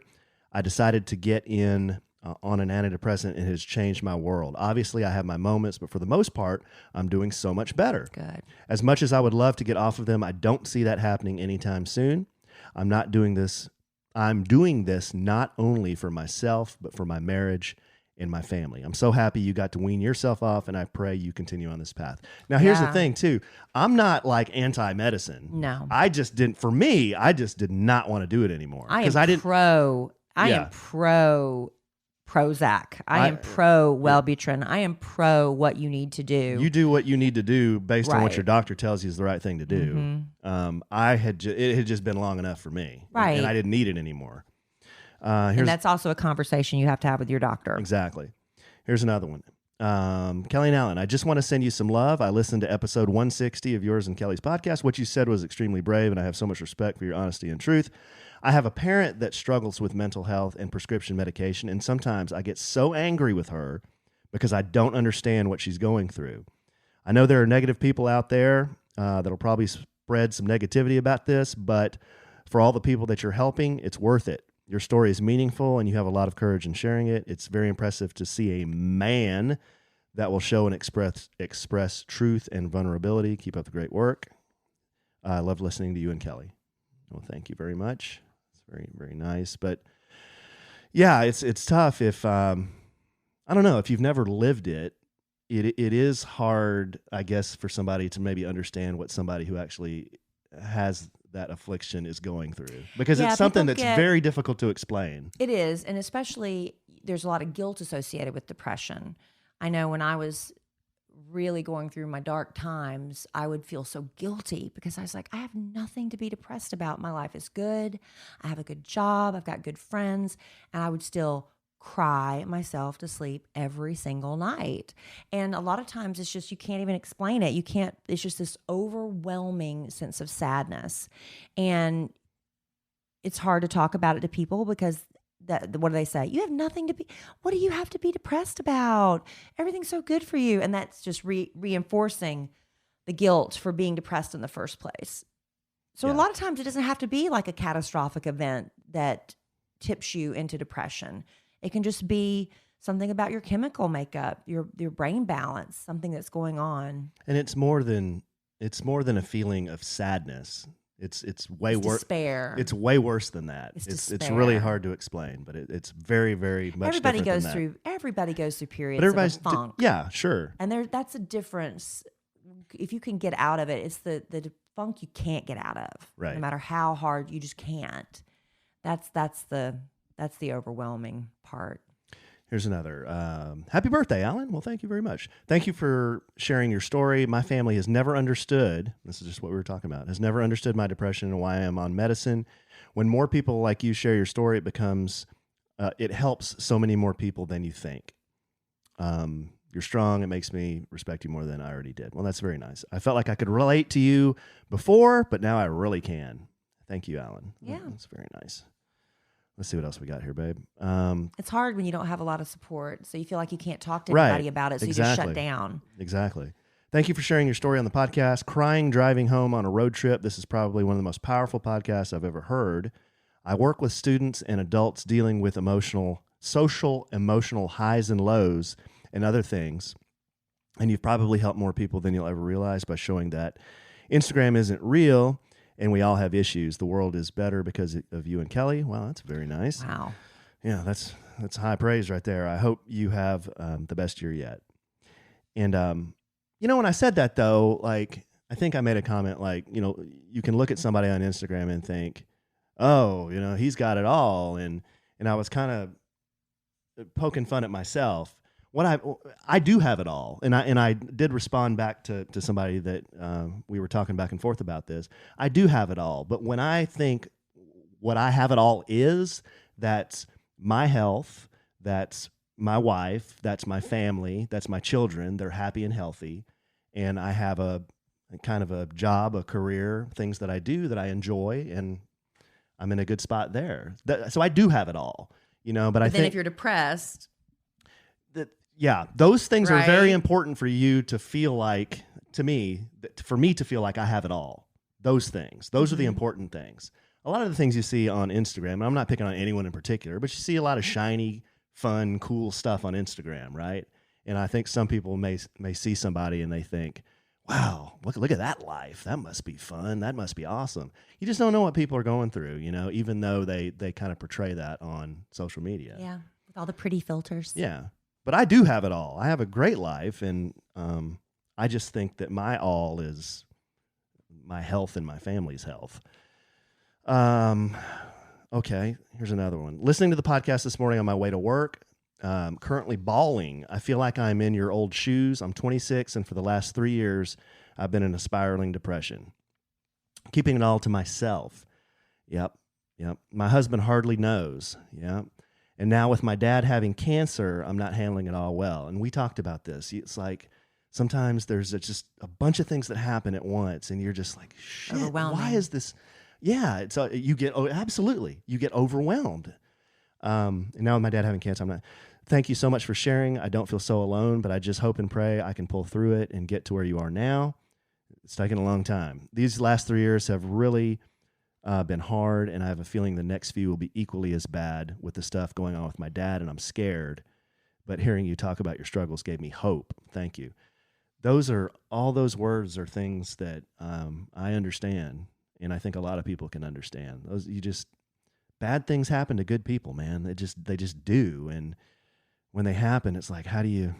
I decided to get in on an antidepressant, and it has changed my world. Obviously, I have my moments, but for the most part, I'm doing so much better. Good. As much as I would love to get off of them, I don't see that happening anytime soon. I'm doing this not only for myself, but for my marriage and my family. I'm so happy you got to wean yourself off, and I pray you continue on this path. Now, here's the thing, too. I'm not like anti-medicine. No. I just did not want to do it anymore. I am pro Prozac. I am pro Wellbutrin. I am pro what you need to do. You do what you need to do based on what your doctor tells you is the right thing to do. Mm-hmm. It had just been long enough for me, right? And I didn't need it anymore. And that's also a conversation you have to have with your doctor. Exactly. Here's another one. Kellie and Allen, I just want to send you some love. I listened to episode 160 of yours and Kelly's podcast. What you said was extremely brave, and I have so much respect for your honesty and truth. I have a parent that struggles with mental health and prescription medication, and sometimes I get so angry with her because I don't understand what she's going through. I know there are negative people out there that'll probably spread some negativity about this, but for all the people that you're helping, it's worth it. Your story is meaningful, and you have a lot of courage in sharing it. It's very impressive to see a man that will show and express truth and vulnerability. Keep up the great work. I love listening to you and Kelly. Well, thank you very much. It's very, very nice. But yeah, it's tough if I don't know, if you've never lived it. It is hard, I guess, for somebody to maybe understand what somebody who actually has that affliction is going through, because it's something that's very difficult to explain. It is, and especially there's a lot of guilt associated with depression. I know when I was really going through my dark times, I would feel so guilty because I was like, I have nothing to be depressed about. My life is good. I have a good job. I've got good friends, and I would still cry myself to sleep every single night. And a lot of times it's just, you can't even explain it. It's just this overwhelming sense of sadness. And it's hard to talk about it to people because what do they say? You have nothing to be, what do you have to be depressed about? Everything's so good for you. And that's just reinforcing the guilt for being depressed in the first place. So a lot of times it doesn't have to be like a catastrophic event that tips you into depression. It can just be something about your chemical makeup, your brain balance, something that's going on. And it's more than a feeling of sadness. It's way worse. Despair. It's way worse than that. It's really hard to explain, but it's very, very much everybody different goes than through that. Everybody goes through periods of funk. Yeah, sure. And that's a difference. If you can get out of it, it's the funk you can't get out of. Right. No matter how hard, you just can't. That's the overwhelming part. Here's another. Happy birthday, Alan. Well, thank you very much. Thank you for sharing your story. My family has never understood, this is just what we were talking about, has never understood my depression and why I am on medicine. When more people like you share your story, it helps so many more people than you think. You're strong. It makes me respect you more than I already did. Well, that's very nice. I felt like I could relate to you before, but now I really can. Thank you, Alan. Yeah. That's very nice. Let's see what else we got here, babe. It's hard when you don't have a lot of support, so you feel like you can't talk to anybody about it, so you just shut down. Exactly. Thank you for sharing your story on the podcast. Crying driving home on a road trip. This is probably one of the most powerful podcasts I've ever heard. I work with students and adults dealing with social emotional highs and lows and other things. And you've probably helped more people than you'll ever realize by showing that Instagram isn't real. And we all have issues. The world is better because of you and Kelly. Wow, that's very nice. Wow. Yeah, that's high praise right there. I hope you have the best year yet. And, when I said that, though, like, I think I made a comment like, you can look at somebody on Instagram and think, oh, he's got it all. And I was kind of poking fun at myself. I do have it all, and I did respond back to somebody that we were talking back and forth about this. I do have it all, but when I think what I have it all is, that's my health, that's my wife, that's my family, that's my children. They're happy and healthy, and I have a kind of a job, a career, things that I do that I enjoy, and I'm in a good spot there. So I do have it all, But I think if you're depressed. Yeah, those things are very important for you to feel like, for me to feel like I have it all. Those things. Those are the important things. A lot of the things you see on Instagram, and I'm not picking on anyone in particular, but you see a lot of shiny, fun, cool stuff on Instagram, right? And I think some people may see somebody and they think, wow, look at that life. That must be fun. That must be awesome. You just don't know what people are going through, even though they kind of portray that on social media. Yeah, with all the pretty filters. Yeah. But I do have it all. I have a great life, and I just think that my all is my health and my family's health. Okay, here's another one. Listening to the podcast this morning on my way to work, currently bawling. I feel like I'm in your old shoes. I'm 26, and for the last 3 years, I've been in a spiraling depression. Keeping it all to myself. Yep. My husband hardly knows. Yep. And now with my dad having cancer, I'm not handling it all well. And we talked about this. It's like sometimes there's just a bunch of things that happen at once, and you're just like, shit, why is this? Yeah, it's you get absolutely. You get overwhelmed. And now with my dad having cancer, I'm not. Thank you so much for sharing. I don't feel so alone, but I just hope and pray I can pull through it and get to where you are now. It's taken a long time. These last 3 years have really been hard, and I have a feeling the next few will be equally as bad with the stuff going on with my dad, and I'm scared. But hearing you talk about your struggles gave me hope. Thank you. All those words are things that I understand, and I think a lot of people can understand. Bad things happen to good people, man. They just do, and when they happen, it's like, how do you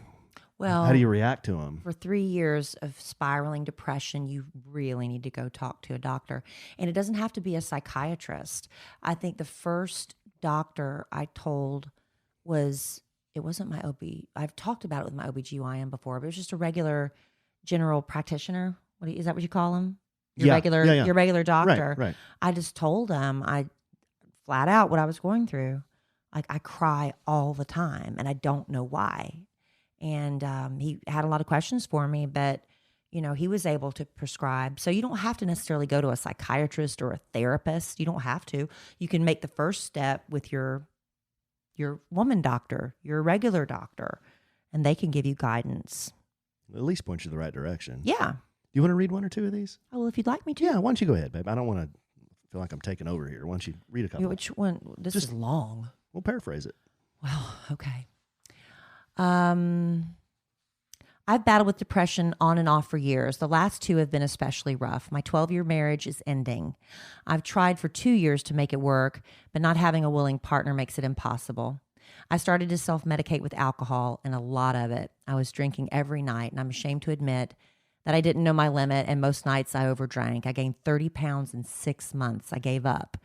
react to them? For 3 years of spiraling depression, you really need to go talk to a doctor. And it doesn't have to be a psychiatrist. I think the first doctor I told it wasn't my OB. I've talked about it with my OBGYN before, but it was just a regular general practitioner. Is that what you call him? Your regular doctor. Right. I just told him flat out what I was going through. Like, I cry all the time and I don't know why. And he had a lot of questions for me, but he was able to prescribe. So you don't have to necessarily go to a psychiatrist or a therapist. You don't have to. You can make the first step with your woman doctor, your regular doctor, and they can give you guidance. At least point you the right direction. Yeah. Do you want to read one or two of these? Oh, well, if you'd like me to. Yeah, why don't you go ahead, babe? I don't want to feel like I'm taking over here. Why don't you read a couple? Which one? This is long. We'll paraphrase it. Well, okay. I've battled with depression on and off for years. The last 2 have been especially rough. My 12-year marriage is ending. I've tried for 2 years to make it work, but not having a willing partner makes it impossible. I started to self-medicate with alcohol, and a lot of it. I was drinking every night, and I'm ashamed to admit that I didn't know my limit, and most nights I overdrank. I gained 30 pounds in 6 months. I gave up.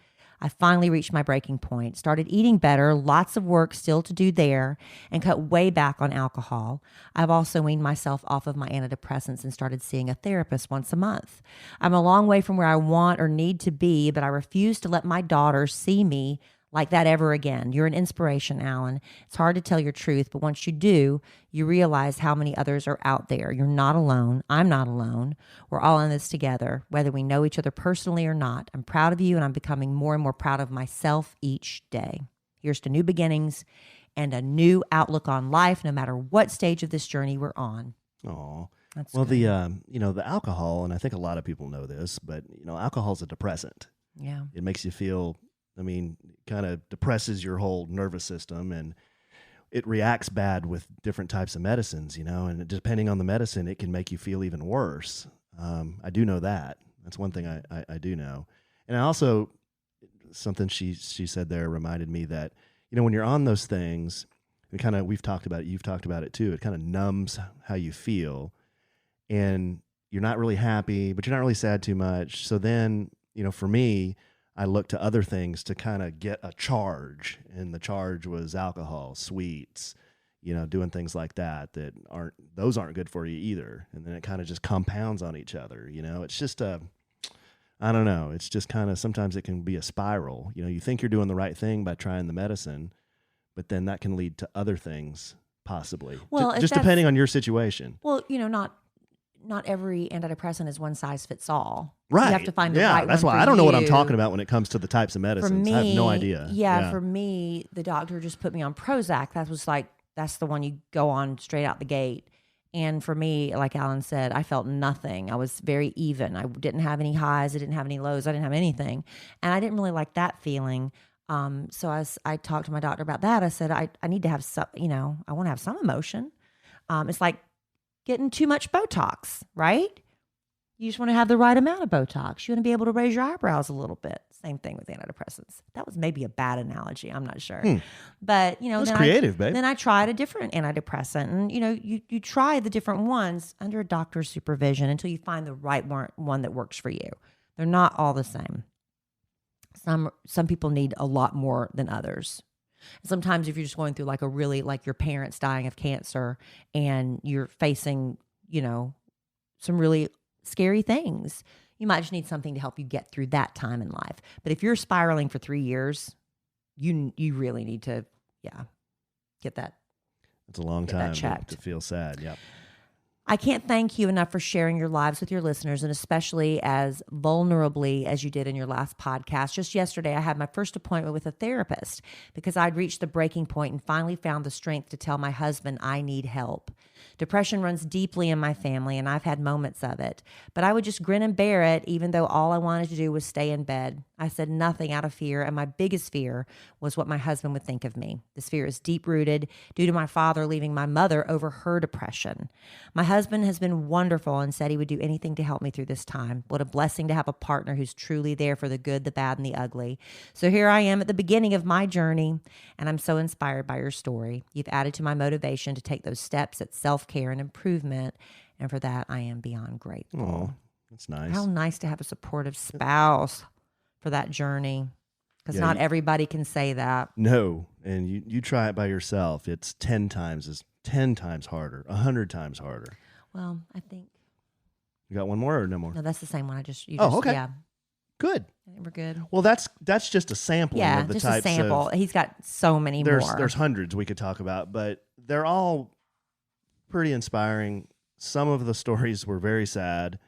I finally reached my breaking point, started eating better, lots of work still to do there, and cut way back on alcohol. I've also weaned myself off of my antidepressants and started seeing a therapist once a month. I'm a long way from where I want or need to be, but I refuse to let my daughter see me like that ever again. You're an inspiration, Allen. It's hard to tell your truth, but once you do, you realize how many others are out there. You're not alone. I'm not alone. We're all in this together, whether we know each other personally or not. I'm proud of you, and I'm becoming more and more proud of myself each day. Here's to new beginnings and a new outlook on life, no matter what stage of this journey we're on. Oh, that's well, good. the alcohol, and I think a lot of people know this, but alcohol is a depressant. Yeah, it makes you feel. Kind of depresses your whole nervous system, and it reacts bad with different types of medicines, and depending on the medicine, it can make you feel even worse. I do know that. That's one thing I do know. And I also, something she said there reminded me that, when you're on those things, and we've talked about it, you've talked about it too, it kind of numbs how you feel, and you're not really happy, but you're not really sad too much. So then, for me, I looked to other things to kind of get a charge, and the charge was alcohol, sweets, doing things like that aren't good for you either. And then it kind of just compounds on each other. It's just I don't know. It's just kind of, sometimes it can be a spiral. You think you're doing the right thing by trying the medicine, but then that can lead to other things possibly. Well, just depending on your situation. Well, not every antidepressant is one size fits all. Right. You have to find the right one. That's why I don't know what I'm talking about when it comes to the types of medicines. For me, I have no idea. Yeah, for me, the doctor just put me on Prozac. That's the one you go on straight out the gate. And for me, like Alan said, I felt nothing. I was very even. I didn't have any highs. I didn't have any lows. I didn't have anything. And I didn't really like that feeling. So I talked to my doctor about that. I said, I need to have some, I want to have some emotion. It's like getting too much Botox, right? You just want to have the right amount of Botox. You want to be able to raise your eyebrows a little bit. Same thing with antidepressants. That was maybe a bad analogy. I'm not sure. But, That's creative, babe. Then I tried a different antidepressant. And, you try the different ones under a doctor's supervision until you find the right one that works for you. They're not all the same. Some people need a lot more than others. Sometimes if you're just going through like your parents dying of cancer and you're facing, some really scary things, you might just need something to help you get through that time in life. But if you're spiraling for 3 years, you really need to, get that. It's a long time to feel sad. Yep. I can't thank you enough for sharing your lives with your listeners, and especially as vulnerably as you did in your last podcast. Just yesterday, I had my first appointment with a therapist because I'd reached the breaking point and finally found the strength to tell my husband I need help. Depression runs deeply in my family, and I've had moments of it. But I would just grin and bear it, even though all I wanted to do was stay in bed. I said nothing out of fear, and my biggest fear was what my husband would think of me. This fear is deep-rooted due to my father leaving my mother over her depression. My husband has been wonderful and said he would do anything to help me through this time. What a blessing to have a partner who's truly there for the good, the bad, and the ugly. So here I am at the beginning of my journey, and I'm so inspired by your story. You've added to my motivation to take those steps at self-care and improvement, and for that, I am beyond grateful. Oh, that's nice. How nice to have a supportive spouse for that journey, because not everybody can say that. No, and you try it by yourself. It's 10 times harder, 100 times harder. Well, I think you got one more or no more? No, that's the same one. Okay. Yeah, Good. I think we're good. Well, that's just a sampling of the just types a sample. He's got so many more. There's hundreds we could talk about, but they're all pretty inspiring. Some of the stories were very sad,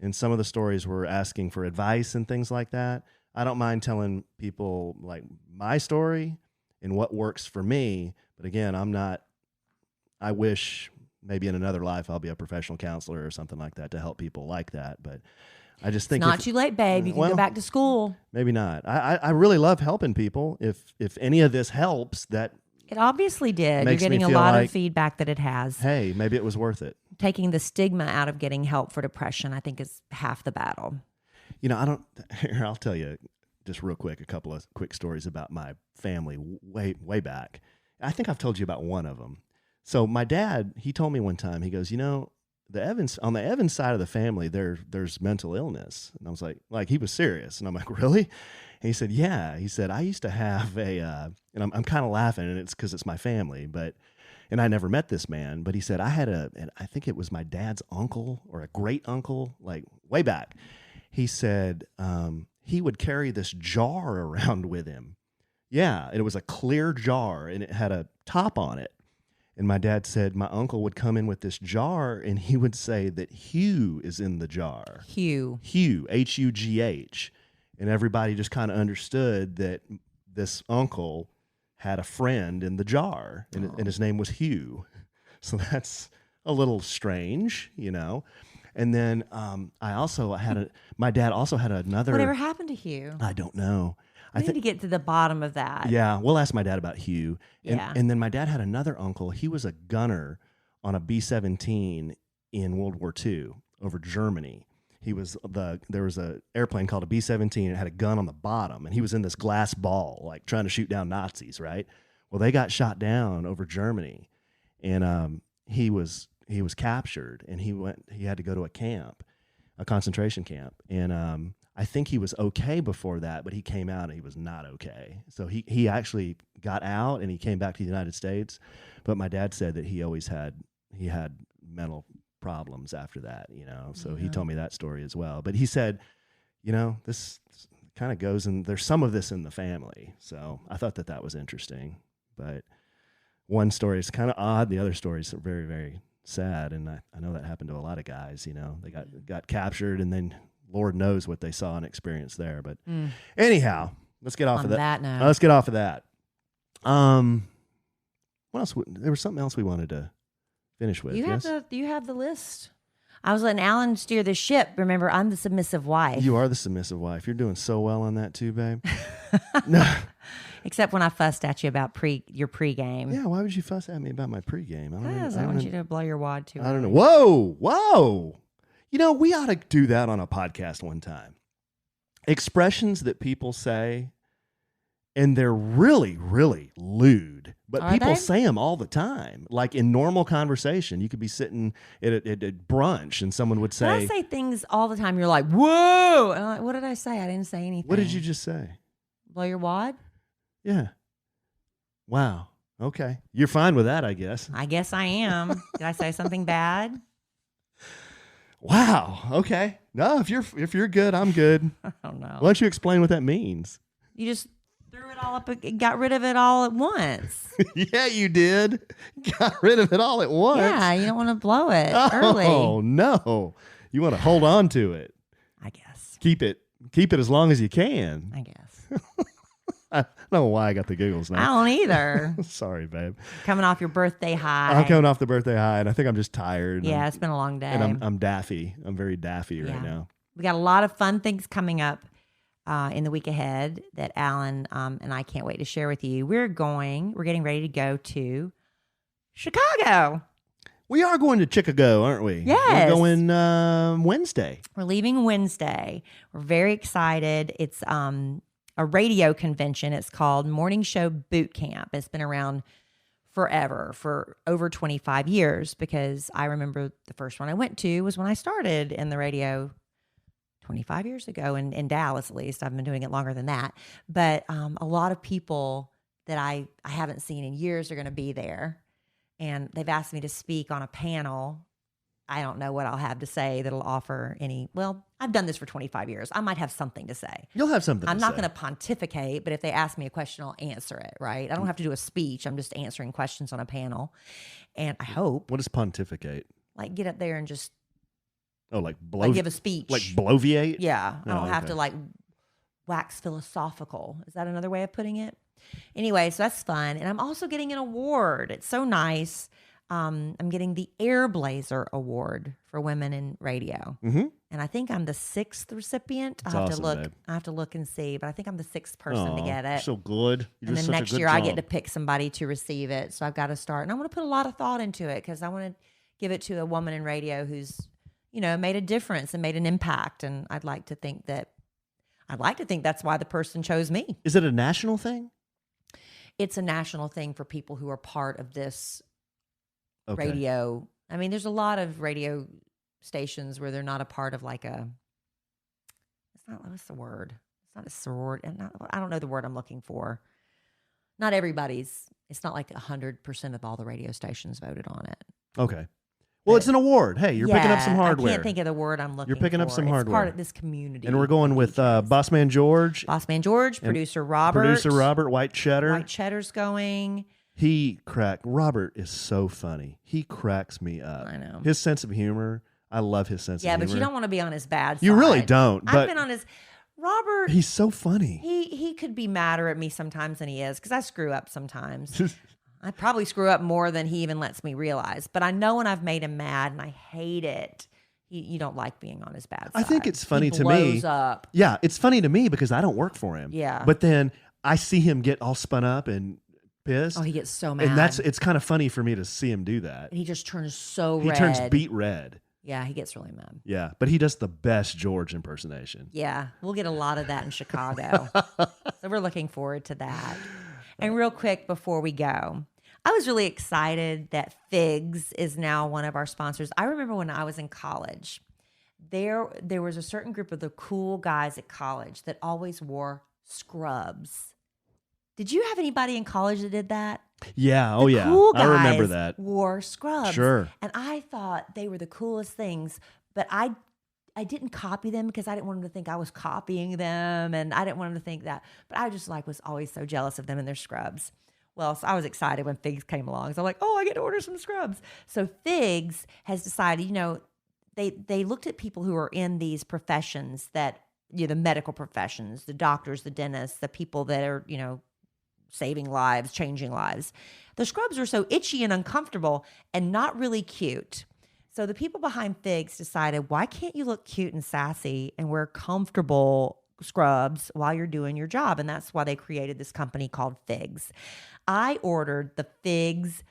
and some of the stories were asking for advice and things like that. I don't mind telling people like my story and what works for me, but again, I wish maybe in another life I'll be a professional counselor or something like that to help people like that, but I just think it's not too late, babe. You can go back to school. Maybe not. I really love helping people. If any of this helps, that it obviously did. You're getting a lot of feedback that it has. Hey, maybe it was worth it. Taking the stigma out of getting help for depression, I think, is half the battle. I'll tell you just real quick, a couple of quick stories about my family way back. I think I've told you about one of them. So my dad, he told me one time, he goes, on the Evans side of the family, there's mental illness. And I was like he was serious. And I'm like, really? And he said, yeah. He said, I used to have and I'm kind of laughing, and it's because it's my family, and I never met this man, but he said, and I think it was my dad's uncle or a great uncle, like way back. He said, he would carry this jar around with him. Yeah. And it was a clear jar, and it had a top on it. And my dad said my uncle would come in with this jar, and he would say that Hugh is in the jar. Hugh, Hugh. And everybody just kind of understood that this uncle had a friend in the jar, and his name was Hugh. So that's a little strange, And then my dad also had another. Whatever happened to Hugh? I don't know. I need to get to the bottom of that. Yeah, we'll ask my dad about Hugh. Yeah. And then my dad had another uncle. He was a gunner on a B-17 in World War II over Germany. There was an airplane called a B-17. It had a gun on the bottom, and he was in this glass ball, like trying to shoot down Nazis, right? Well, they got shot down over Germany, and he was captured, and he had to go to a concentration camp, and I think he was okay before that, but he came out and he was not okay. So he actually got out and he came back to the United States. But my dad said that he had mental problems after that, So he told me that story as well. But he said, this kind of goes, and there's some of this in the family. So I thought that was interesting. But one story is kind of odd. The other stories are very, very sad. And I know that happened to a lot of guys, They got captured, and then Lord knows what they saw and experienced there. But anyhow, let's get off of that. Let's get off of that. What else? There was something else we wanted to finish with. You have the list. I was letting Alan steer the ship. Remember, I'm the submissive wife. You are the submissive wife. You're doing so well on that too, babe. No. Except when I fussed at you about your pregame. Yeah, why would you fuss at me about my pregame? Because I want you to blow your wad too. I don't know. Whoa. We ought to do that on a podcast one time. Expressions that people say, and they're really, really lewd, but people say them all the time. Like in normal conversation, you could be sitting at brunch, and someone would say... I say things all the time. You're like, whoa! And I'm like, what did I say? I didn't say anything. What did you just say? Blow your wad? Yeah. Wow. Okay. You're fine with that, I guess. I guess I am. Did I say something bad? Wow. Okay. No, if you're good, I'm good. I don't know. Why don't you explain what that means? You just Threw it all up, got rid of it all at once. Yeah, you did. Got rid of it all at once. Yeah, you don't want to blow it Oh, early. no. You want to hold on to it. I guess. Keep it as long as you can. I guess. I don't know why I got the giggles I now. don't either. Sorry, babe. Coming off your birthday high. I'm coming off the birthday high, and I think I'm just tired. Yeah, it's been a long day. And I'm daffy. I'm very daffy right Yeah. now. We got a lot of fun things coming up in the week ahead that Alan and I can't wait to share with you. We're getting ready to go to Chicago. We are going to Chicago, aren't we? Yes. We're going Wednesday. We're leaving Wednesday. We're very excited. It's a radio convention. It's called Morning Show Boot Camp. It's been around forever, for over 25 years, because I remember the first one I went to was when I started in the radio 25 years ago in Dallas, at least. I've been doing it longer than that. But a lot of people that I haven't seen in years are going to be there. And they've asked me to speak on a panel. I don't know what I'll have to say that'll offer any. Well, I've done this for 25 years. I might have something to say. You'll have something I'm to not say. going to pontificate, but if they ask me a question, I'll answer it, right? I don't have to do a speech. I'm just answering questions on a panel. And I hope, What does pontificate? like, get up there and just Oh, like give a speech. Like bloviate? Yeah. I Oh, don't have okay. to, like, wax philosophical. Is that another way of putting it? Anyway, so that's fun. And I'm also getting an award. It's so nice. I'm getting the Airblazer Award for women in radio. Mm-hmm. And I think I'm the 6th recipient. That's I have awesome, to look. babe. I have to look and see, but I think I'm the 6th person to get it. So good. You And did then such a next good year I get job. to pick somebody to receive it. So I've got to start. And I want to put a lot of thought into it because I want to give it to a woman in radio who's, made a difference and made an impact. And I'd like to think that's why the person chose me. Is it a national thing? It's a national thing for people who are part of this Okay. radio. I mean, there's a lot of radio stations where they're not a part of what's the word? It's not a sorority. I don't know the word I'm looking for. Not everybody's. It's not like 100% of all the radio stations voted on it. Okay. Well, it's an award. Hey, you're picking up some hardware. I can't think of the word I'm looking for. You're picking up some It's hardware. part of this community. And we're going with DJs. Bossman George, Bossman George, producer Robert. White Cheddar. White Cheddar's going. Robert is so funny. He cracks me up. I know. His sense of humor. I love his sense of Yeah, humor. but you don't want to be on his bad side. You really don't. But I've been on his. Robert, he's so funny. he could be madder at me sometimes than he is because I screw up sometimes. I probably screw up more than he even lets me realize. But I know when I've made him mad, and I hate it. You don't like being on his bad side. I think it's funny He to me. blows up. Yeah, it's funny to me because I don't work for him. Yeah. But then I see him get all spun up and pissed. Oh, he gets so mad. and it's kind of funny for me to see him do that. He just turns so He red. turns beet red. Yeah, he gets really mad. Yeah, but he does the best George impersonation. Yeah, we'll get a lot of that in Chicago. So we're looking forward to that. And real quick before we go, I was really excited that Figs is now one of our sponsors. I remember when I was in college, there was a certain group of the cool guys at college that always wore scrubs. Did you have anybody in college that did that? Yeah. The Oh, yeah. cool guys I remember that. wore scrubs. Sure. And I thought they were the coolest things, but I didn't copy them because I didn't want them to think I was copying them, and I didn't want them to think that. But I just was always so jealous of them and their scrubs. Well, so I was excited when Figs came along. So I'm like, oh, I get to order some scrubs. So Figs has decided, they looked at people who are in these professions that, the medical professions, the doctors, the dentists, the people that are, saving lives, changing lives. The scrubs are so itchy and uncomfortable and not really cute. So the people behind Figs decided, why can't you look cute and sassy and wear comfortable scrubs while you're doing your job? And that's why they created this company called Figs. I ordered the Figs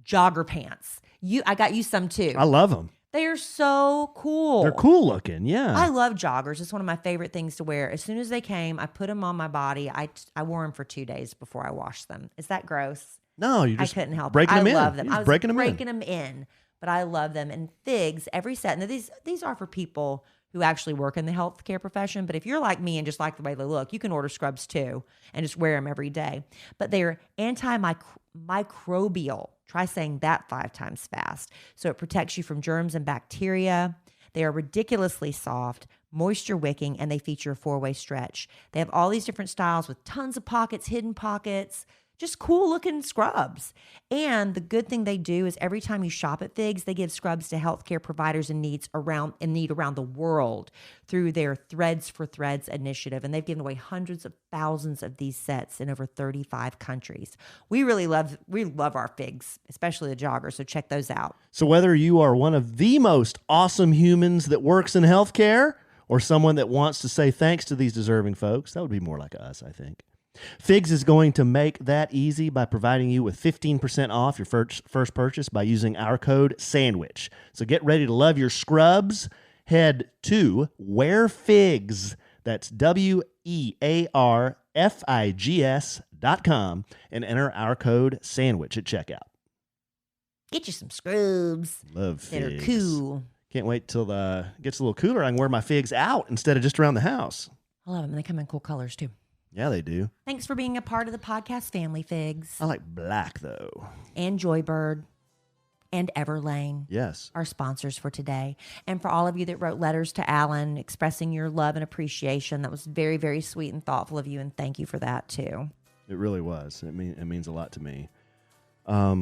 jogger pants. I got you some too. I love them. They are so cool. They're cool looking. Yeah. I love joggers. It's one of my favorite things to wear. As soon as they came, I put them on my body. I wore them for 2 days before I washed them. Is that gross? No, you just I couldn't help breaking it. them in. I love them. You're just I was breaking them in. breaking them in, but I love them. And Figs, every set. Now these are for people who actually work in the healthcare profession. But if you're like me and just like the way they look, you can order scrubs too and just wear them every day. But they're antimicrobial. Try saying that 5 times fast. So it protects you from germs and bacteria. They are ridiculously soft, moisture wicking, and they feature a 4-way stretch. They have all these different styles with tons of pockets, hidden pockets, just cool looking scrubs. And the good thing they do is every time you shop at Figs, they give scrubs to healthcare providers in need around the world through their Threads for Threads initiative. And they've given away hundreds of thousands of these sets in over 35 countries. We love our Figs, especially the joggers. So check those out. So whether you are one of the most awesome humans that works in healthcare or someone that wants to say thanks to these deserving folks, that would be more like us, I think. Figs is going to make that easy by providing you with 15% off your first purchase by using our code SANDWICH. So get ready to love your scrubs. Head to wearfigs, that's WEARFIGS.com, and enter our code SANDWICH at checkout. Get you some scrubs. Love Figs. That are cool. Can't wait till it gets a little cooler. I can wear my Figs out instead of just around the house. I love them. They come in cool colors too. Yeah, they do. Thanks for being a part of the podcast family, Figs. I like black, though. And Joybird and Everlane. Yes. Our sponsors for today. And for all of you that wrote letters to Alan expressing your love and appreciation, that was very, very sweet and thoughtful of you, and thank you for that, too. It really was. It means a lot to me. A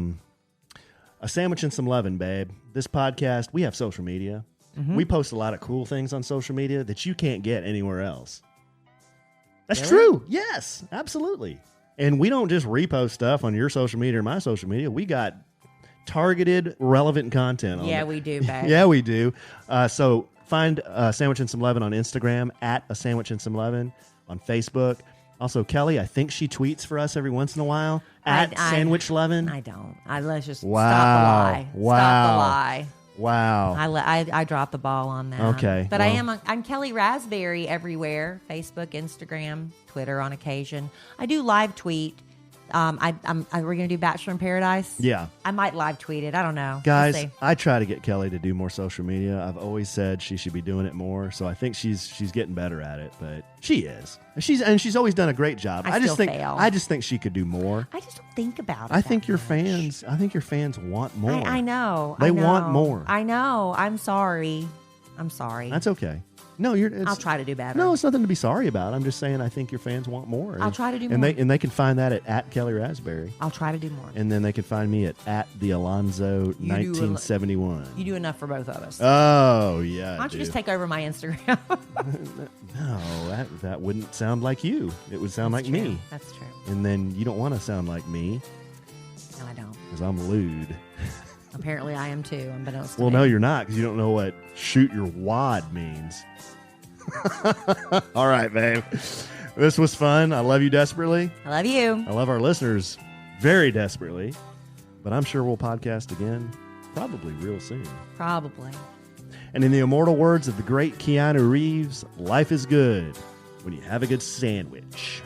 sandwich and some lovin', babe. This podcast, we have social media. Mm-hmm. We post a lot of cool things on social media that you can't get anywhere else. That's true. Yes, absolutely. And we don't just repost stuff on your social media or my social media. We got targeted, relevant content on it. We do, babe. Yeah, we do. So find Sandwich and Some Lovin' on Instagram, at A Sandwich and Some Lovin' on Facebook. Also, Kelly, I think she tweets for us every once in a while, at Sandwich Lovin'. I don't. Let's just stop the lie. Wow. Stop the lie. Wow. I dropped the ball on that. Okay. But I'm Kelly Raspberry everywhere. Facebook, Instagram, Twitter on occasion. I do live tweet. We're going to do Bachelor in Paradise? Yeah. I might live tweet it. I don't know. Guys, I try to get Kelly to do more social media. I've always said she should be doing it more. So I think she's getting better at it, but she is. She's always done a great job. I just think she could do more. I just don't think about it. I think your fans want more. I know. They want more. I know. I'm sorry. That's okay. No, I'll try to do better. No, it's nothing to be sorry about. I'm just saying I think your fans want more. I'll try to do more. And they can find that at Kelly Raspberry. I'll try to do more. And then they can find me at the Alonzo 1971. You do enough for both of us. Oh, yeah. Why don't you just take over my Instagram? No, that wouldn't sound like you. It would sound like me. That's true. And then you don't want to sound like me. No, I don't. Because I'm lewd. Apparently I am too, unbeknownst to Well, me. no, you're not, because you don't know what shoot your wad means. All right, babe. This was fun. I love you desperately. I love you. I love our listeners very desperately. But I'm sure we'll podcast again probably real soon. Probably. And in the immortal words of the great Keanu Reeves, life is good when you have a good sandwich.